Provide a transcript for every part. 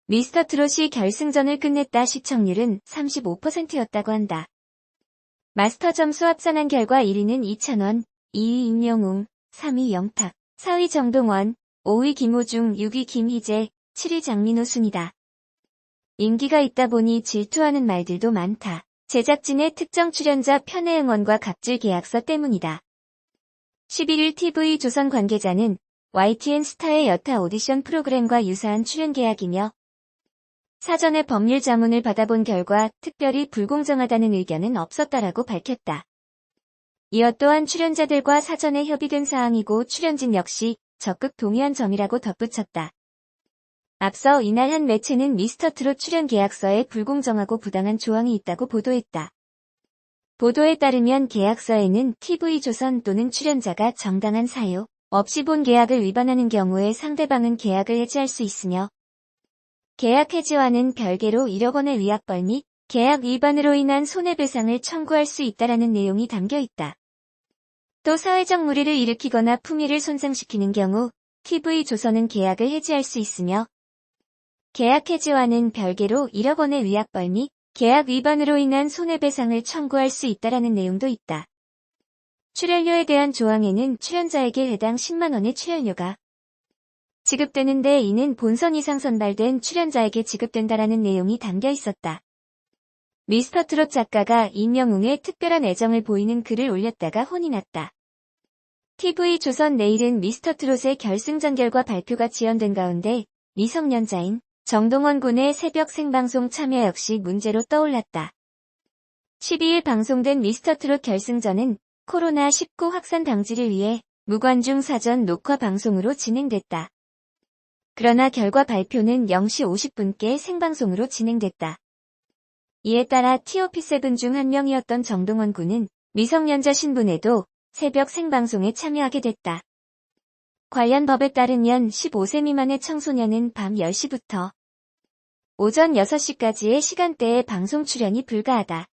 미스터트롯이 결승전을 끝냈다. 시청률은 35%였다고 한다. 마스터 점수 합산한 결과 1위는 이찬원, 2위 임영웅, 3위 영탁, 4위 정동원, 5위 김호중, 6위 김희재, 7위 장민호 순이다. 인기가 있다 보니 질투하는 말들도 많다. 제작진의 특정 출연자 편애 응원과 갑질 계약서 때문이다. 11일 TV조선 관계자는 YTN 스타의 여타 오디션 프로그램과 유사한 출연 계약이며 사전에 법률 자문을 받아본 결과 특별히 불공정하다는 의견은 없었다라고 밝혔다. 이어 또한 출연자들과 사전에 협의된 사항이고 출연진 역시 적극 동의한 점이라고 덧붙였다. 앞서 이날 한 매체는 미스터트롯 출연 계약서에 불공정하고 부당한 조항이 있다고 보도했다. 보도에 따르면 계약서에는 TV조선 또는 출연자가 정당한 사유 없이 본 계약을 위반하는 경우에 상대방은 계약을 해지할 수 있으며 계약 해지와는 별개로 1억 원의 위약벌 및 계약 위반으로 인한 손해배상을 청구할 수 있다라는 내용이 담겨 있다. 또 사회적 물의를 일으키거나 품위를 손상시키는 경우 TV조선은 계약을 해지할 수 있으며 계약 해지와는 별개로 1억 원의 위약벌 및 계약 위반으로 인한 손해배상을 청구할 수 있다라는 내용도 있다. 출연료에 대한 조항에는 출연자에게 해당 10만 원의 출연료가 지급되는데 이는 본선 이상 선발된 출연자에게 지급된다라는 내용이 담겨 있었다. 미스터트롯 작가가 임영웅에 특별한 애정을 보이는 글을 올렸다가 혼이 났다. TV조선 내일은 미스터트롯의 결승전 결과 발표가 지연된 가운데 미성년자인 정동원 군의 새벽 생방송 참여 역시 문제로 떠올랐다. 12일 방송된 미스터트롯 결승전은 코로나19 확산 방지를 위해 무관중 사전 녹화 방송으로 진행됐다. 그러나 결과 발표는 0시 50분께 생방송으로 진행됐다. 이에 따라 TOP7 중 한 명이었던 정동원 군은 미성년자 신분에도 새벽 생방송에 참여하게 됐다. 관련 법에 따르면 15세 미만의 청소년은 밤 10시부터 오전 6시까지의 시간대에 방송 출연이 불가하다.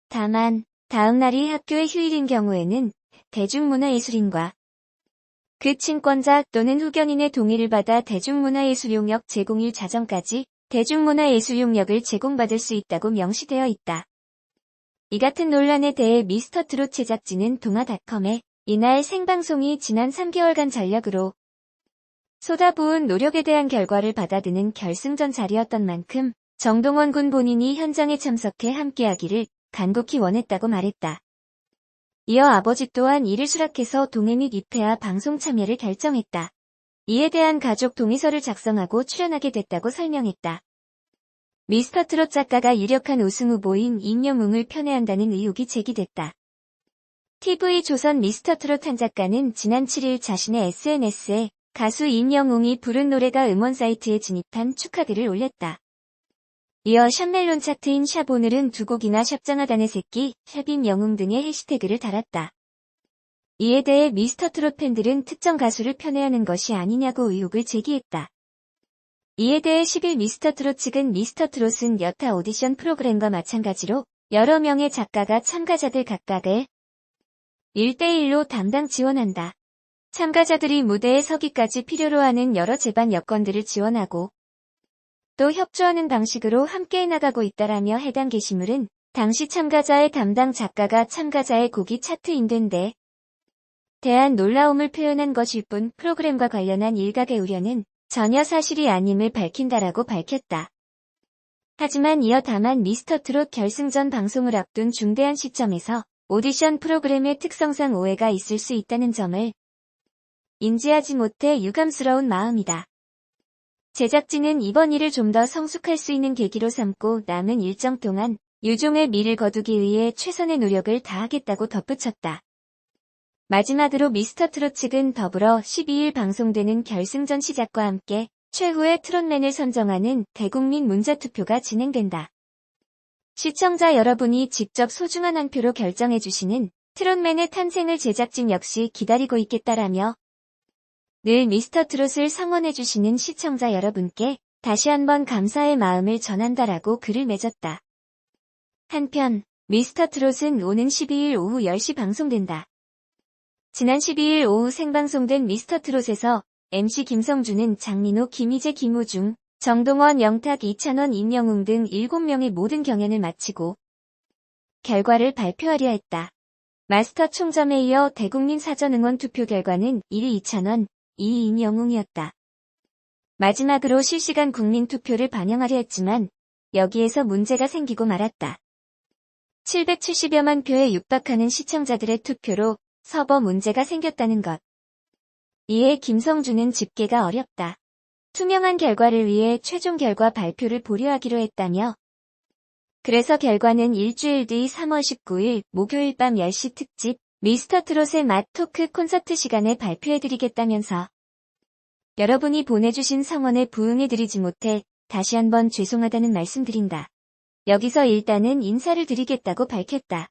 다만 다음 날이 학교의 휴일인 경우에는 대중문화예술인과 그 친권자 또는 후견인의 동의를 받아 대중문화예술용역 제공일 자정까지 대중문화예술용역을 제공받을 수 있다고 명시되어 있다. 이 같은 논란에 대해 미스터트롯 제작진은 동아닷컴에 이날 생방송이 지난 3개월간 전력으로 쏟아부은 노력에 대한 결과를 받아드는 결승전 자리였던 만큼 정동원 군 본인이 현장에 참석해 함께하기를 간곡히 원했다고 말했다. 이어 아버지 또한 이를 수락해서 동해 및 입회와 방송 참여를 결정했다. 이에 대한 가족 동의서를 작성하고 출연하게 됐다고 설명했다. 미스터트롯 작가가 유력한 우승 후보인 임영웅을 편애한다는 의혹이 제기됐다. TV조선 미스터트롯 한 작가는 지난 7일 자신의 SNS에 가수 임영웅이 부른 노래가 음원 사이트에 진입한 축하글을 올렸다. 이어 샵멜론 차트인 샵 오늘은 두 곡이나 샵장하단의 새끼, 샵임영웅 등의 해시태그를 달았다. 이에 대해 미스터트롯 팬들은 특정 가수를 편애하는 것이 아니냐고 의혹을 제기했다. 이에 대해 10일 미스터트롯 측은 미스터트롯은 여타 오디션 프로그램과 마찬가지로 여러 명의 작가가 참가자들 각각을 1대1로 담당 지원한다. 참가자들이 무대에 서기까지 필요로 하는 여러 제반 여건들을 지원하고 또 협조하는 방식으로 함께 나가고 있다라며 해당 게시물은 당시 참가자의 담당 작가가 참가자의 곡이 차트인 데 대한 놀라움을 표현한 것일 뿐 프로그램과 관련한 일각의 우려는 전혀 사실이 아님을 밝힌다라고 밝혔다. 하지만 이어 다만 미스터트롯 결승전 방송을 앞둔 중대한 시점에서 오디션 프로그램의 특성상 오해가 있을 수 있다는 점을 인지하지 못해 유감스러운 마음이다. 제작진은 이번 일을 좀 더 성숙할 수 있는 계기로 삼고 남은 일정 동안 유종의 미를 거두기 위해 최선의 노력을 다하겠다고 덧붙였다. 마지막으로 미스터트롯 측은 더불어 12일 방송되는 결승전 시작과 함께 최후의 트롯맨을 선정하는 대국민 문자투표가 진행된다. 시청자 여러분이 직접 소중한 한 표로 결정해주시는 트롯맨의 탄생을 제작진 역시 기다리고 있겠다라며 늘 미스터트롯을 성원해주시는 시청자 여러분께 다시 한번 감사의 마음을 전한다라고 글을 맺었다. 한편 미스터트롯은 오는 12일 오후 10시 방송된다. 지난 12일 오후 생방송된 미스터트롯에서 MC 김성주는 장민호, 김희재, 김호중, 정동원, 영탁, 이찬원, 임영웅 등 7명의 모든 경연을 마치고 결과를 발표하려 했다. 마스터 총점에 이어 대국민 사전 응원 투표 결과는 1위 이찬원, 2위 임영웅이었다. 마지막으로 실시간 국민 투표를 반영하려 했지만 여기에서 문제가 생기고 말았다. 770여만 표에 육박하는 시청자들의 투표로 서버 문제가 생겼다는 것. 이에 김성주는 집계가 어렵다. 투명한 결과를 위해 최종 결과 발표를 보류하기로 했다며 그래서 결과는 일주일 뒤 3월 19일 목요일 밤 10시 특집 미스터트롯의 맛 토크 콘서트 시간에 발표해드리겠다면서 여러분이 보내주신 성원에 부응해드리지 못해 다시 한번 죄송하다는 말씀드린다. 여기서 일단은 인사를 드리겠다고 밝혔다.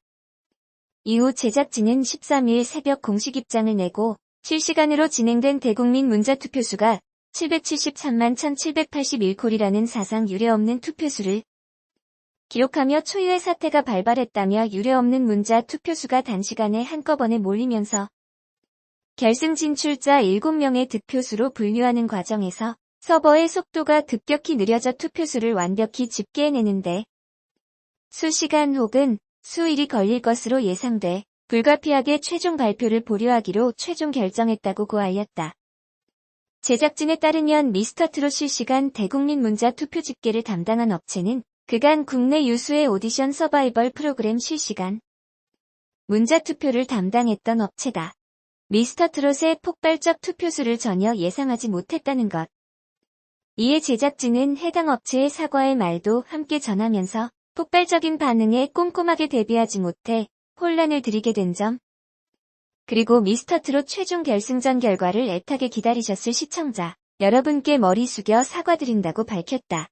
이후 제작진은 13일 새벽 공식 입장을 내고 실시간으로 진행된 대국민 문자투표 수가 773만 1781콜이라는 사상 유례없는 투표수를 기록하며 초유의 사태가 발발했다며 유례없는 문자 투표수가 단시간에 한꺼번에 몰리면서 결승 진출자 7명의 득표수로 분류하는 과정에서 서버의 속도가 급격히 느려져 투표수를 완벽히 집계해내는데 수시간 혹은 수일이 걸릴 것으로 예상돼 불가피하게 최종 발표를 보류하기로 최종 결정했다고 알렸다. 제작진에 따르면 미스터트롯 실시간 대국민 문자 투표 집계를 담당한 업체는 그간 국내 유수의 오디션 서바이벌 프로그램 실시간 문자 투표를 담당했던 업체다. 미스터트롯의 폭발적 투표수를 전혀 예상하지 못했다는 것. 이에 제작진은 해당 업체의 사과의 말도 함께 전하면서 폭발적인 반응에 꼼꼼하게 대비하지 못해 혼란을 드리게 된 점, 그리고 미스터트롯 최종 결승전 결과를 애타게 기다리셨을 시청자 여러분께 머리 숙여 사과드린다고 밝혔다.